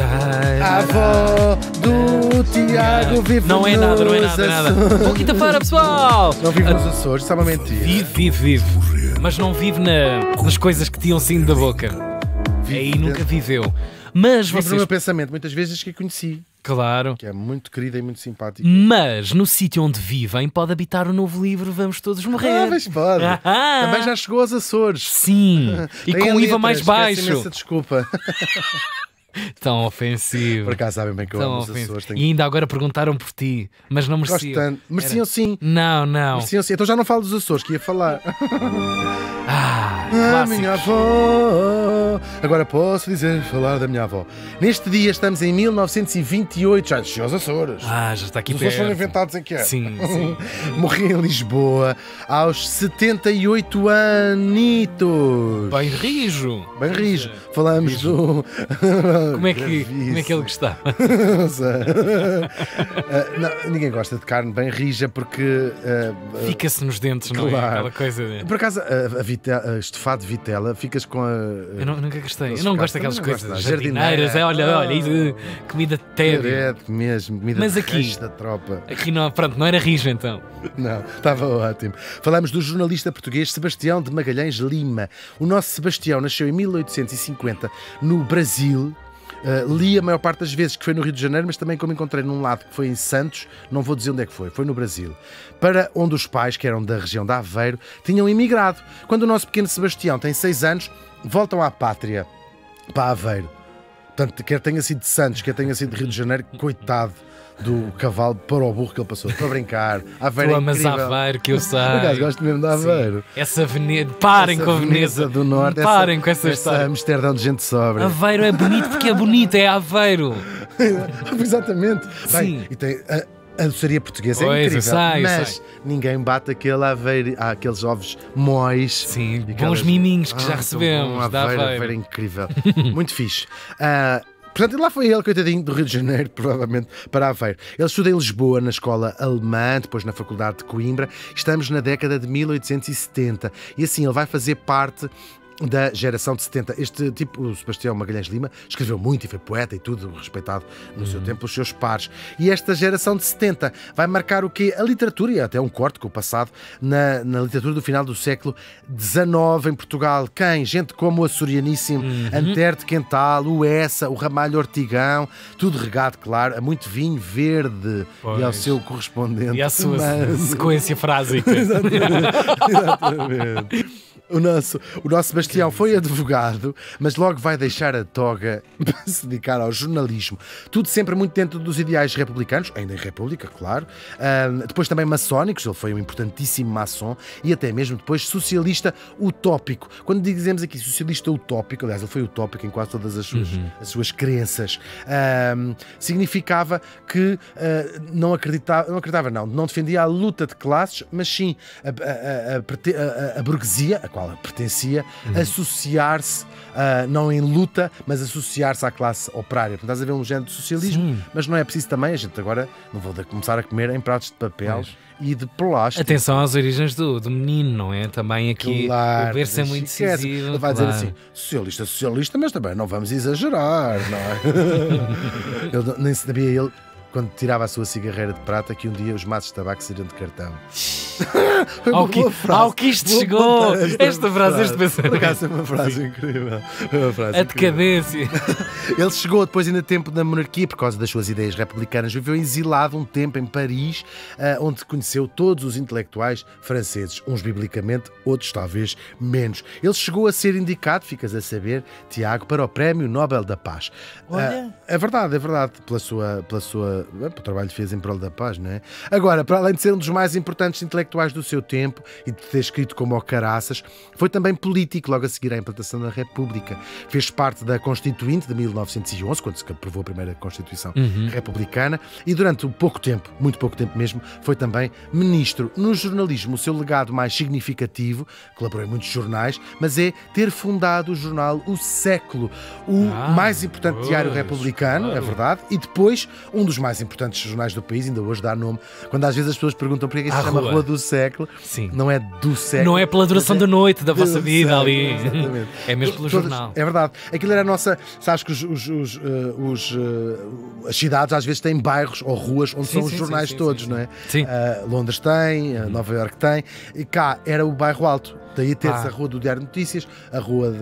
A avó do Tiago vive Não é nada, não é nada, nada. Boa quinta-feira, pessoal! Não vive nos Açores, isso é uma mentira. Vive. Mas não vive nas coisas que tinham saído da boca. Aí nunca viveu. Mas Vive no vocês... meu pensamento, muitas vezes que a conheci, Claro. que é muito querida e muito simpática. Mas no sítio onde vivem pode habitar o novo livro Vamos Todos Morrer. Mas pode. Ah. Também já chegou aos Açores. Sim. E Tem com a o IVA letra, mais peço baixo. imensa desculpa. Tão ofensivo. Por acaso sabem bem que eu Tão amo os ofensivo. Açores. E ainda agora perguntaram por ti, mas não Gosto mereciam. tanto. Mereciam sim. Não. Mereciam sim. Então já não falo dos Açores, que ia falar. A Clássicos. minha avó. Agora posso falar da minha avó. Neste dia estamos em 1928. Já desceu aos Açores. Já está aqui Os Açores foram perto. inventados em que é? Sim. Morri em Lisboa aos 78 anitos. Bem rijo. Bem rijo. Falamos do... Como é que ele gostava? Não sei. Não, ninguém gosta de carne bem rija porque... Fica-se nos dentes, não é? Claro. Aquela coisa de... Por acaso, a estofado de vitela, ficas com a... Eu nunca gostei. Eles Eu não gosto gostam, daquelas não coisas gostam. jardineiras. Jardineira. Olha, isso, comida tédio. Direto mesmo, comida Mas de aqui- resto da tropa. Aqui não, pronto, não era rijo então. Não, estava ótimo. Falamos do jornalista português Sebastião de Magalhães Lima. O nosso Sebastião nasceu em 1850 no Brasil. Li a maior parte das vezes que foi no Rio de Janeiro, mas também como encontrei num lado que foi em Santos, não vou dizer onde é que foi no Brasil, para onde os pais, que eram da região de Aveiro, tinham emigrado. Quando o nosso pequeno Sebastião tem 6 anos, voltam à pátria, para Aveiro. Portanto, quer tenha sido de Santos, quer tenha sido de Rio de Janeiro, coitado do cavalo para o burro que ele passou. Estou a brincar. Aveiro Tu é amas incrível. Aveiro, que eu sei. Por acaso, gosto mesmo de Aveiro. Essa Veneza. Parem Essa com a Veneza. do Norte, Parem com essa essa história. Amsterdão de gente sobra. Aveiro é bonito porque é bonito, é Aveiro. Exatamente. Bem, Sim. e tem a doçaria portuguesa Pois, é eu incrível, sei, eu mas sei. ninguém bate aquele Aveiro, aqueles ovos mois. Sim, E bons miminhos que já tão recebemos bom, da Aveiro. Aveiro é incrível. Muito fixe. Portanto, lá foi ele, coitadinho, do Rio de Janeiro, provavelmente, para Aveiro. Ele estuda em Lisboa, na escola alemã, depois na Faculdade de Coimbra. Estamos na década de 1870. E assim, ele vai fazer parte da geração de 70. Este tipo, o Sebastião Magalhães Lima, escreveu muito e foi poeta e tudo, respeitado no seu tempo pelos seus pares. E esta geração de 70 vai marcar o quê? A literatura, e até um corte com o passado, na literatura do final do século XIX em Portugal. Quem? Gente como o Açorianíssimo Antero de Quental, o Essa, o Ramalho Ortigão, tudo regado, claro, a muito vinho verde e ao Pois. seu correspondente. E a sua humano. sequência frásica. Exatamente. O nosso Sebastião foi advogado, mas logo vai deixar a toga para se dedicar ao jornalismo. Tudo sempre muito dentro dos ideais republicanos, ainda em República, claro. Depois também maçónicos, ele foi um importantíssimo maçom e até mesmo depois socialista utópico. Quando dizemos aqui socialista utópico, aliás, ele foi utópico em quase todas as suas crenças, significava que não defendia a luta de classes, mas sim a burguesia, a qual pertencia, associar-se, não em luta, mas associar-se à classe operária. Portanto, estás a ver um género de socialismo, Sim. mas não é preciso também, a gente agora não vou começar a comer em pratos de papel Pois. e de plástico. Atenção às origens do menino, não é? Também aqui Claro, o berço é muito esquece. decisivo. Ele vai dizer claro. assim, socialista, mas também não vamos exagerar, não é? Ele nem sabia ele, quando tirava a sua cigarreira de prata, que um dia os maços de tabaco seriam de cartão. Foi uma boa frase. Ao que isto Vou chegou! apontar Esta frase, este Por pensamento. acaso é uma frase incrível. É uma frase A incrível. decadência. Ele chegou depois ainda tempo da monarquia por causa das suas ideias republicanas. Viveu exilado um tempo em Paris, onde conheceu todos os intelectuais franceses. Uns biblicamente, outros talvez menos. Ele chegou a ser indicado, ficas a saber, Tiago, para o Prémio Nobel da Paz. Olha. É verdade, pelo trabalho que fez em prol da paz, não é? Agora, para além de ser um dos mais importantes intelectuais do seu tempo e de ter escrito como o Caraças, foi também político logo a seguir à implantação da República. Fez parte da Constituinte de 1911, quando se aprovou a primeira Constituição republicana, e durante pouco tempo, muito pouco tempo mesmo, foi também ministro. No jornalismo, o seu legado mais significativo, colaborou em muitos jornais, mas é ter fundado o jornal O Século, o mais importante diário republicano, claro. é verdade, e depois um dos mais mais importantes jornais do país, ainda hoje dá nome. Quando às vezes as pessoas perguntam porque é que se À chama rua. Rua do Século, Sim. não é do século. Não é pela duração mas da noite da vossa do vida século, ali. exatamente. É mesmo pelo Todas- jornal. É verdade. Aquilo era a nossa. Sabes que as cidades às vezes têm bairros ou ruas onde Sim, são os sim, jornais sim, todos, sim, não é? sim. Londres tem, Nova Iorque tem, e cá era o bairro Alto. Daí ter-se Ah. a Rua do Diário de Notícias, a Rua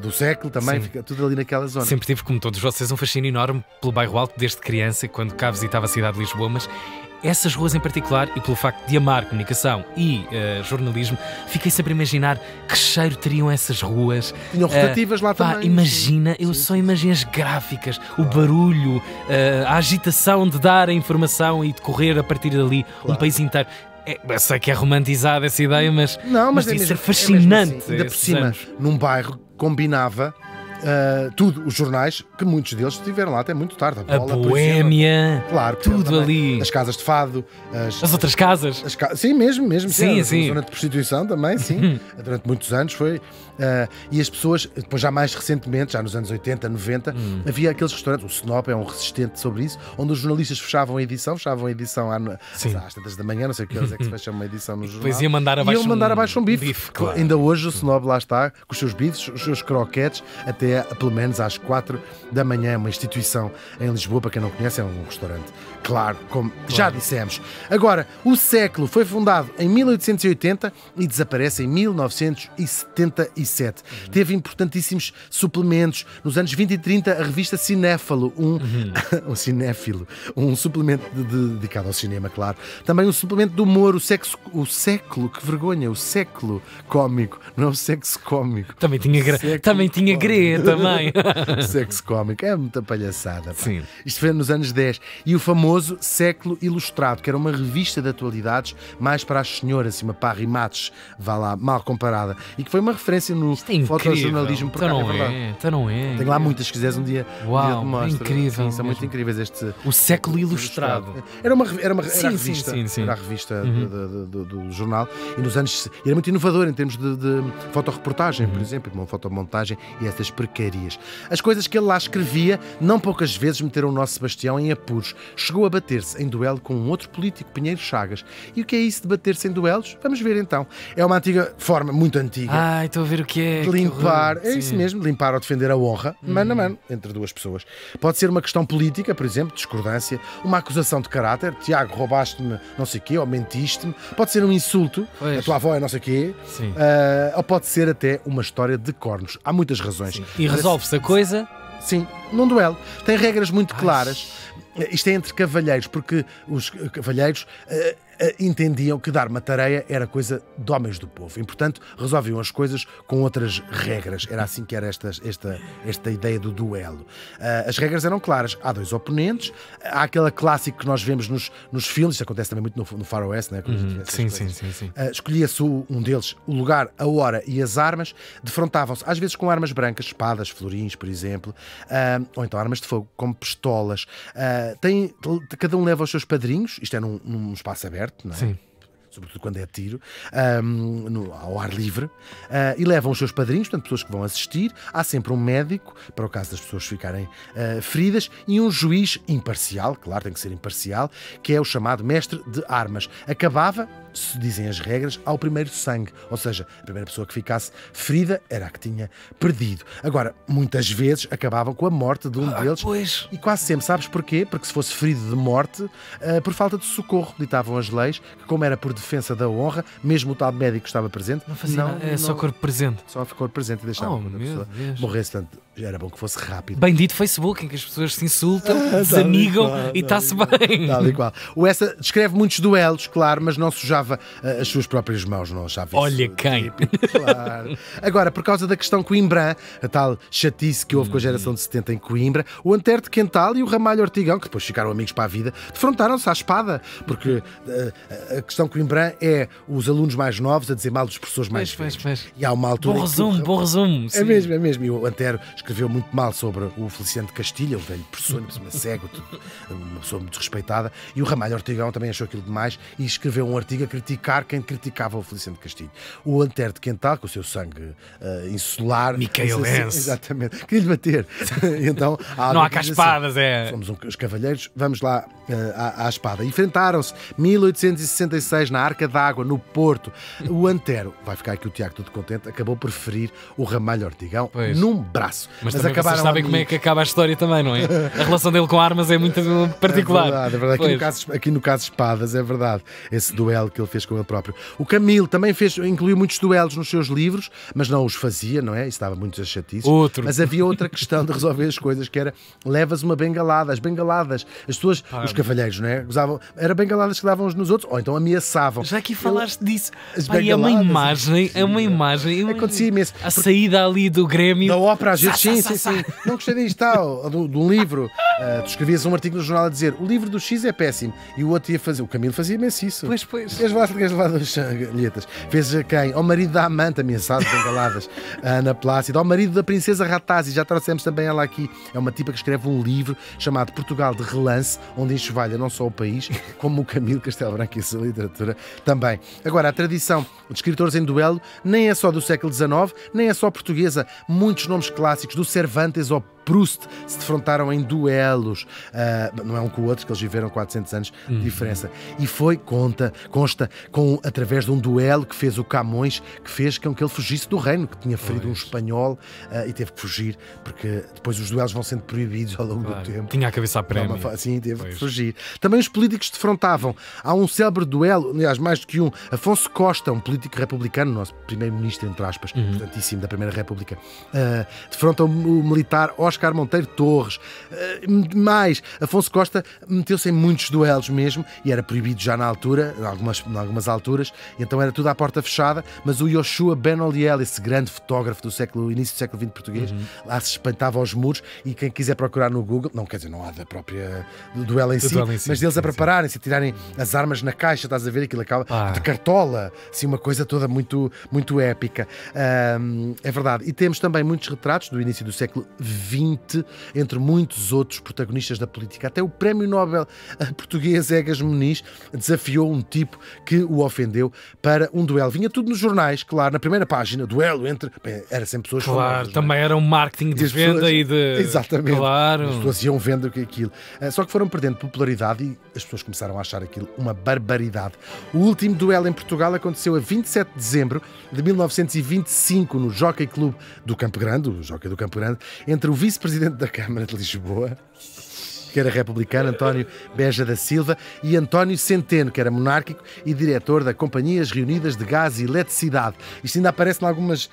do Século também, Sim. fica tudo ali naquela zona. Sempre tive, como todos vocês, um fascínio enorme pelo bairro Alto desde criança, quando cá visitava a cidade de Lisboa, mas essas ruas em particular, e pelo facto de amar comunicação e jornalismo, fiquei sempre a imaginar que cheiro teriam essas ruas. Tinham rotativas lá Pá, também. imagina, eu Sim, só imagino as gráficas, o barulho, a agitação de dar a informação e de correr a partir dali um país inteiro. Eu sei que é romantizada essa ideia, mas, Não, mas devia é ser mesmo, fascinante. É mesmo assim. Ainda por esses cima, anos. num bairro combinava tudo, os jornais, que muitos deles estiveram lá até muito tarde. A Bola, por exemplo. Boémia, Claro, tudo também, ali. As casas de fado, As outras casas. sim, mesmo. Sim, A sim. zona de prostituição também, sim. Durante muitos anos foi. E as pessoas, depois já mais recentemente, já nos anos 80, 90, havia aqueles restaurantes, o Snop é um resistente sobre isso, onde os jornalistas fechavam a edição Sim. às tantas da manhã, não sei o que horas é que se fecha uma edição no jornal. Depois ia mandar abaixo um bife. claro. Ainda hoje o Snob lá está, com os seus bifes, os seus croquetes, até pelo menos às 4 da manhã. É uma instituição em Lisboa, para quem não conhece, é um restaurante. Claro, como já dissemos. Agora, o Século foi fundado em 1880 e desaparece em 1977. Teve importantíssimos suplementos. Nos anos 20 e 30, a revista Cinéfalo, um cinéfilo, um suplemento dedicado ao cinema, claro. Também um suplemento de humor, o Século, que vergonha, o Século cómico, não é o sexo cómico. Também tinha Século também tinha grê, também. Sexo cómico, é muita palhaçada. Pá. Sim. Isto foi nos anos 10. E o famoso Século Ilustrado, que era uma revista de atualidades mais para as senhoras, assim, uma parrimates, vá lá, mal comparada. E que foi uma referência no Isto é incrível. fotojornalismo. Por Então cá, não verdade. então não é. Tem lá muitas, se quiseres um dia, Uau, de mostra. incrível Sim, são muito mesmo. incríveis este. O Século Ilustrado. Era a Sim, revista, sim. Era a revista do jornal. E nos anos. E era muito inovador em termos de fotorreportagem, por exemplo, uma fotomontagem e essas precarias. As coisas que ele lá escrevia, não poucas vezes meteram o nosso Sebastião em apuros. Chegou a bater-se em duelo com um outro político, Pinheiro Chagas. E o que é isso de bater-se em duelos? Vamos ver então. É uma antiga forma, muito antiga. Ai, estou a ver o que é. De limpar, que é horror. isso Sim. mesmo, limpar ou defender a honra, mano a mano, entre duas pessoas. Pode ser uma questão política, por exemplo, discordância, uma acusação de caráter, Tiago, roubaste-me não sei o quê, ou mentiste-me. Pode ser um insulto, Pois. a tua avó é não sei o quê, Sim. ou pode ser até uma história de cornos. Há muitas razões. Sim. E resolve-se a coisa. Sim, num duelo. Tem regras muito claras. Isto é entre cavalheiros, porque os cavalheiros entendiam que dar uma tareia era coisa de homens do povo e, portanto, resolviam as coisas com outras regras. Era assim que era esta ideia do duelo. As regras eram claras. Há dois oponentes, há aquele clássico que nós vemos nos filmes, isto acontece também muito no Faroeste, né? Sim. Escolhia-se um deles o lugar, a hora e as armas, defrontavam-se, às vezes com armas brancas, espadas, florins, por exemplo, ou então armas de fogo, como pistolas. Cada um leva os seus padrinhos, isto é num espaço aberto, não é? Sim. Sobretudo quando é tiro, ao ar livre, e levam os seus padrinhos, portanto, pessoas que vão assistir. Há sempre um médico, para o caso das pessoas ficarem feridas, e um juiz imparcial, claro, tem que ser imparcial, que é o chamado mestre de armas. Acabava, se dizem as regras, ao primeiro sangue, ou seja, a primeira pessoa que ficasse ferida era a que tinha perdido. Agora, muitas vezes acabavam com a morte de um deles, Pois. e quase sempre, sabes porquê? Porque se fosse ferido de morte, por falta de socorro, ditavam as leis, que como era por defesa da honra, mesmo o tal médico que estava presente, Não fazia nada. É só corpo presente. só ficou presente e deixava Oh, quando a meu pessoa Deus. morresse. Portanto, era bom que fosse rápido. Bendito Facebook, em que as pessoas se insultam, desamigam e está-se bem. Tal e qual. O Essa descreve muitos duelos, claro, mas não sujava as suas próprias mãos, não achava isso Olha quem. típico, claro. Agora, por causa da questão Coimbra, a tal chatice que houve com a geração de 70 em Coimbra, o Antero de Quental e o Ramalho Ortigão, que depois ficaram amigos para a vida, defrontaram-se à espada, porque a questão Coimbra é os alunos mais novos a dizer mal dos professores mais velhos. Pois. E há uma altura Bom resumo. É sim. mesmo. E o Antero escreveu muito mal sobre o Feliciano de Castilha, o velho professor, uma cego, uma pessoa muito respeitada, e o Ramalho Ortigão também achou aquilo demais e escreveu um artigo a criticar quem criticava o Feliciano de Castilho. O Antero de Quental, com o seu sangue insular, micaelense, exatamente, queria-lhe bater. Então, não há cá espadas, somos os cavalheiros, vamos lá à espada. Enfrentaram-se 1866 na Arca d'Água, no Porto. O Antero, vai ficar aqui o Tiago todo contente, acabou por ferir o Ramalho Ortigão num braço. Mas também vocês sabem como é que acaba a história também, não é? A relação dele com armas é muito particular. É verdade. Aqui no caso espadas, é verdade. Esse duelo que ele fez com ele próprio. O Camilo também incluiu muitos duelos nos seus livros, mas não os fazia, não é? Isso dava muitas chatices. Mas havia outra questão de resolver as coisas, que era: levas uma bengalada. As bengaladas, as pessoas, os cavalheiros, não é? Usavam, era bengaladas que davam uns nos outros, ou então ameaçavam. Já aqui falaste disso. É uma imagem. Acontecia imenso. A saída ali do Grêmio. Da ópera, às vezes, sim. Não gostei disto, de um livro. Tu escrevias um artigo no jornal a dizer: o livro do X é péssimo. E o outro ia fazer. O Camilo fazia imenso isso. Pois. Queres levar duas galhetas? Fez a quem? Ao marido da amante, ameaçado de bengaladas. A Ana Plácida. Ao marido da princesa Ratazzi. Já trouxemos também ela aqui. É uma tipa que escreve um livro chamado Portugal de Relance, onde enxovalha não só o país, como o Camilo Castelo Branco e a sua literatura também. Agora, a tradição de escritores em duelo nem é só do século XIX, nem é só portuguesa. Muitos nomes clássicos, do Cervantes ao Proust, se defrontaram em duelos. Não é um com o outro, que eles viveram 400 anos de diferença. E consta através de um duelo que fez o Camões, que fez com que ele fugisse do reino, que tinha ferido um espanhol e teve que fugir, porque depois os duelos vão sendo proibidos ao longo do tempo. Tinha a cabeça a prémio. Sim, teve que fugir. Também os políticos se defrontavam. Há um célebre duelo, aliás, mais do que um. Afonso Costa, um político republicano, nosso primeiro-ministro, entre aspas, importantíssimo da Primeira República, defronta o militar Oscar Monteiro Torres. Mais, Afonso Costa meteu-se em muitos duelos mesmo, e era proibido já na altura, em algumas alturas, e então era tudo à porta fechada, mas o Yoshua Ben-Oliel, esse grande fotógrafo do início do século XX português, lá se espantava aos muros, e quem quiser procurar no Google, não há da própria do duelo em si, mas deles a prepararem-se, a tirarem as armas na caixa, estás a ver aquilo acaba de cartola, assim, uma coisa toda muito, muito épica. É verdade. E temos também muitos retratos do início do século XX, entre muitos outros protagonistas da política. Até o Prémio Nobel português Egas Muniz desafiou um tipo que o ofendeu para um duelo. Vinha tudo nos jornais, claro, na primeira página, duelo entre... Era sempre pessoas famosas. Também era um marketing de venda e de... Exatamente. Claro. As pessoas iam vendo aquilo. Só que foram perdendo popularidade e as pessoas começaram a achar aquilo uma barbaridade. O último duelo em Portugal aconteceu a 27 de dezembro de 1925 no Jockey Club do Campo Grande, o Jockey do Campo Grande, entre o vice-presidente da Câmara de Lisboa, que era republicano, António Beja da Silva, e António Centeno, que era monárquico e diretor da Companhias Reunidas de Gás e Eletricidade. Isto ainda aparece em algumas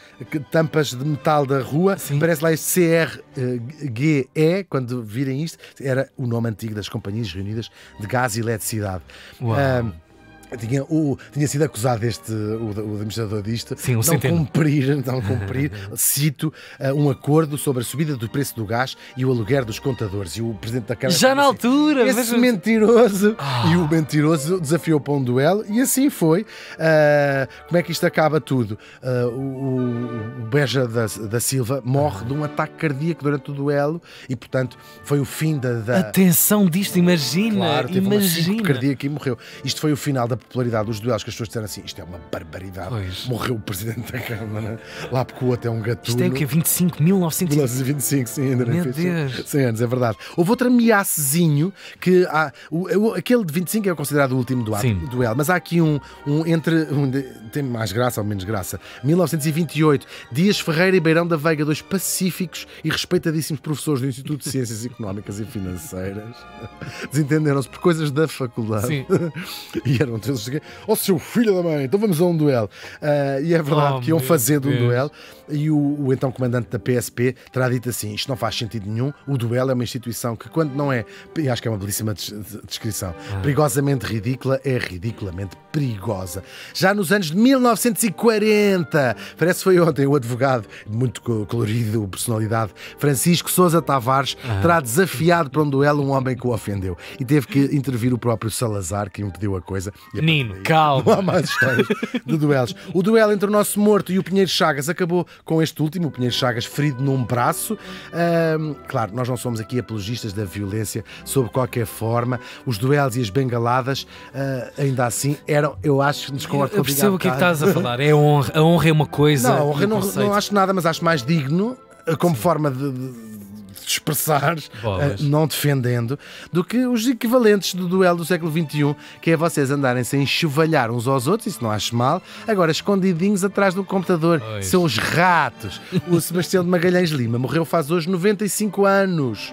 tampas de metal da rua. Sim. Aparece lá este CRGE, quando virem isto, era o nome antigo das Companhias Reunidas de Gás e Eletricidade. Tinha sido acusado o administrador disto, sim, não cumprir, cito, um acordo sobre a subida do preço do gás e o aluguer dos contadores. E o presidente da Câmara... Já na altura! Esse mentiroso! E o mentiroso desafiou para um duelo, e assim foi. Como é que isto acaba tudo? O Beja da Silva morre de um ataque cardíaco durante o duelo e, portanto, foi o fim da... Atenção disto, imagina! Claro, teve uma síndrome cardíaca e morreu. Isto foi o final da popularidade dos duelos, que as pessoas disseram assim: isto é uma barbaridade. Pois. Morreu o presidente da Câmara, lá porque o outro é um gatuno. Isto é o quê? 1925, sim, ainda nem fez 100 anos, é verdade. Houve outro ameacezinho que aquele de 25 é considerado o último duelo, mas há aqui tem mais graça ou menos graça. 1928, Dias Ferreira e Beirão da Veiga, dois pacíficos e respeitadíssimos professores do Instituto de Ciências Económicas e Financeiras, desentenderam-se por coisas da faculdade. Sim. E eram todos assim: oh, seu filho da mãe, então vamos a um duelo. E é verdade que iam fazendo um duelo. E o então comandante da PSP terá dito assim: isto não faz sentido nenhum, o duelo é uma instituição que, quando não é, e acho que é uma belíssima descrição, perigosamente ridícula, é ridiculamente perigosa. Já nos anos de 1940, parece que foi ontem, o advogado, muito colorido, personalidade, Francisco Sousa Tavares, terá desafiado para um duelo um homem que o ofendeu, e teve que intervir o próprio Salazar, que impediu a coisa, Menino, Não há calma. mais histórias de duelos. O duelo entre o nosso morto e o Pinheiro Chagas acabou com este último, o Pinheiro Chagas, ferido num braço. Claro, nós não somos aqui apologistas da violência sob qualquer forma. Os duelos e as bengaladas, ainda assim, eram, eu acho, desconcordo Eu contigo percebo há o que é que bocado. estás a falar. É honra. A honra é uma coisa. Não, a honra e o não, conceito- não acho nada, mas acho mais digno, como forma de expressar, Bolas. não defendendo, do que os equivalentes do duelo do século XXI, que é vocês andarem-se a enxovalhar uns aos outros, isso não acho mal, agora escondidinhos atrás do computador. Pois. São os ratos. O Sebastião de Magalhães Lima morreu faz hoje 95 anos.